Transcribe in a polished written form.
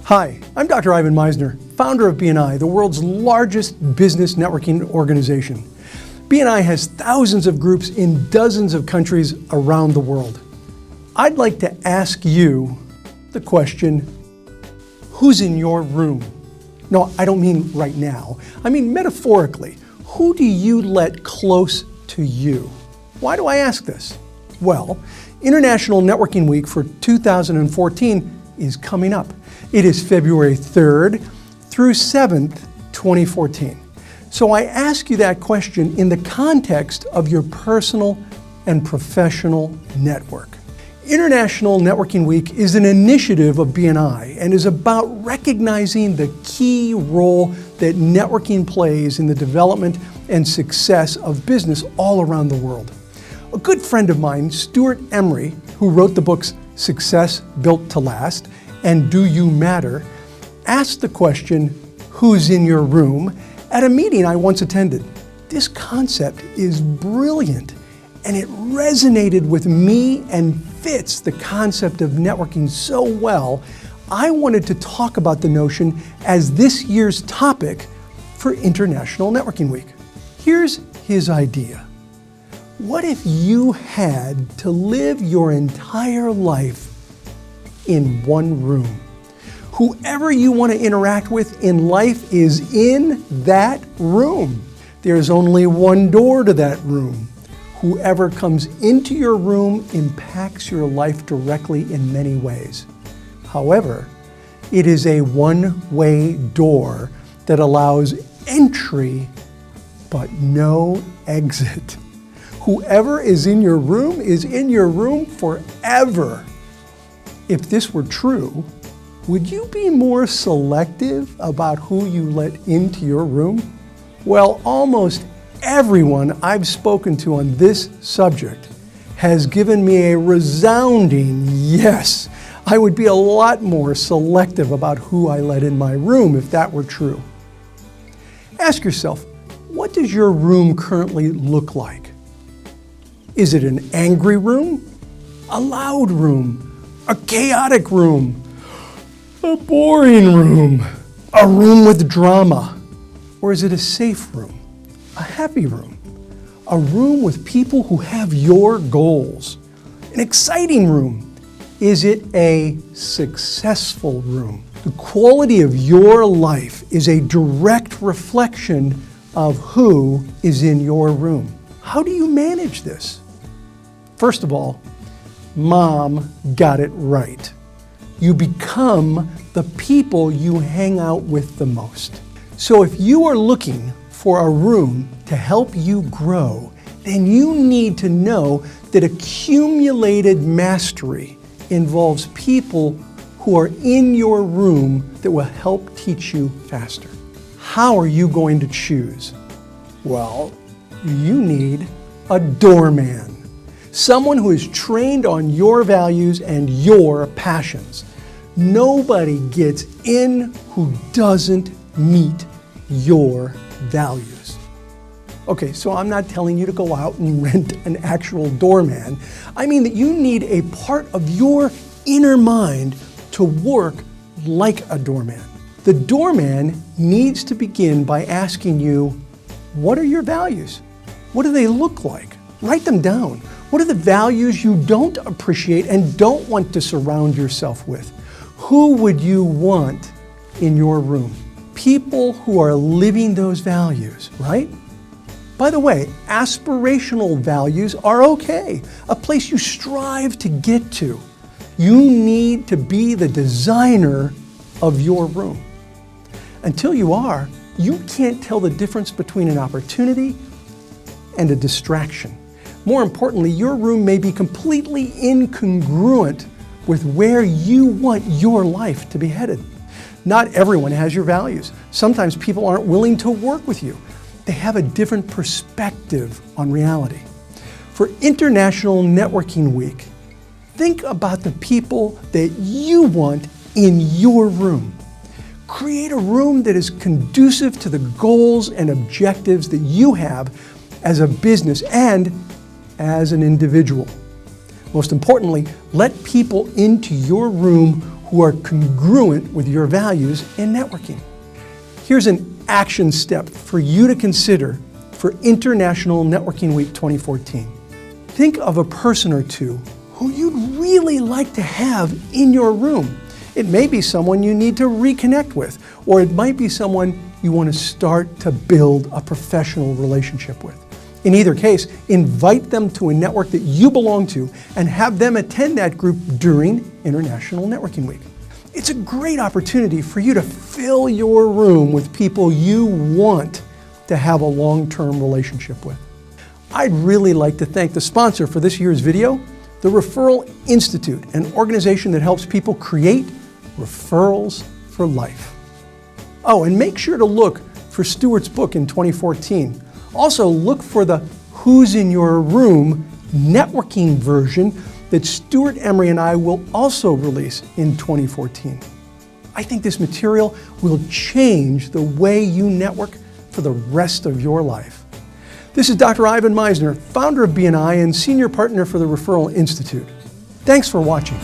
Hi, I'm Dr. Ivan Meisner, founder of BNI, the world's largest business networking organization. BNI has thousands of groups in dozens of countries around the world. I'd like to ask you the question, who's in your room? No, I don't mean right now. I mean metaphorically. Who do you let close to you? Why do I ask this? Well, International Networking Week for 2014 is coming up. It is February 3rd through 7th, 2014. So I ask you that question in the context of your personal and professional network. International Networking Week is an initiative of BNI and is about recognizing the key role that networking plays in the development and success of business all around the world. A good friend of mine, Stuart Emery, who wrote the books Success Built to Last and Do You Matter, asked the question, who's in your room, at a meeting I once attended. This concept is brilliant, and it resonated with me and fits the concept of networking so well, I wanted to talk about the notion as this year's topic for International Networking Week. Here's his idea. What if you had to live your entire life in one room? Whoever you want to interact with in life is in that room. There's only one door to that room. Whoever comes into your room impacts your life directly in many ways. However, it is a one-way door that allows entry but no exit. Whoever is in your room is in your room forever. If this were true, would you be more selective about who you let into your room? Well, almost everyone I've spoken to on this subject has given me a resounding yes. I would be a lot more selective about who I let in my room if that were true. Ask yourself, what does your room currently look like? Is it an angry room? A loud room? A chaotic room? A boring room? A room with drama? Or is it a safe room? A happy room? A room with people who have your goals? An exciting room? Is it a successful room? The quality of your life is a direct reflection of who is in your room. How do you manage this? First of all, Mom got it right. You become the people you hang out with the most. So if you are looking for a room to help you grow, then you need to know that accumulated mastery involves people who are in your room that will help teach you faster. How are you going to choose? Well, you need a doorman. Someone who is trained on your values and your passions. Nobody gets in who doesn't meet your values. Okay, so I'm not telling you to go out and rent an actual doorman. I mean that you need a part of your inner mind to work like a doorman. The doorman needs to begin by asking you, what are your values? What do they look like? Write them down. What are the values you don't appreciate and don't want to surround yourself with? Who would you want in your room? People who are living those values, right? By the way, aspirational values are okay, a place you strive to get to. You need to be the designer of your room. Until you are, you can't tell the difference between an opportunity and a distraction. More importantly, your room may be completely incongruent with where you want your life to be headed. Not everyone has your values. Sometimes people aren't willing to work with you. They have a different perspective on reality. For International Networking Week, think about the people that you want in your room. Create a room that is conducive to the goals and objectives that you have as a business and as an individual. Most importantly, let people into your room who who are congruent with your values in networking. Here's an action step for you to consider for International Networking Week 2014. Think of a person or two who you'd really like to have in your room. It may be someone you need to reconnect with, or it might be someone you want to start to build a professional relationship with. In either case, invite them to a network that you belong to and have them attend that group during International Networking Week. It's a great opportunity for you to fill your room with people you want to have a long-term relationship with. I'd really like to thank the sponsor for this year's video, the Referral Institute, an organization that helps people create referrals for life. Oh, and make sure to look for Stuart's book in 2014. Also, look for the Who's in Your Room networking version that Stuart Emery and I will also release in 2014. I think this material will change the way you network for the rest of your life. This is Dr. Ivan Meisner, founder of BNI and senior partner for the Referral Institute. Thanks for watching.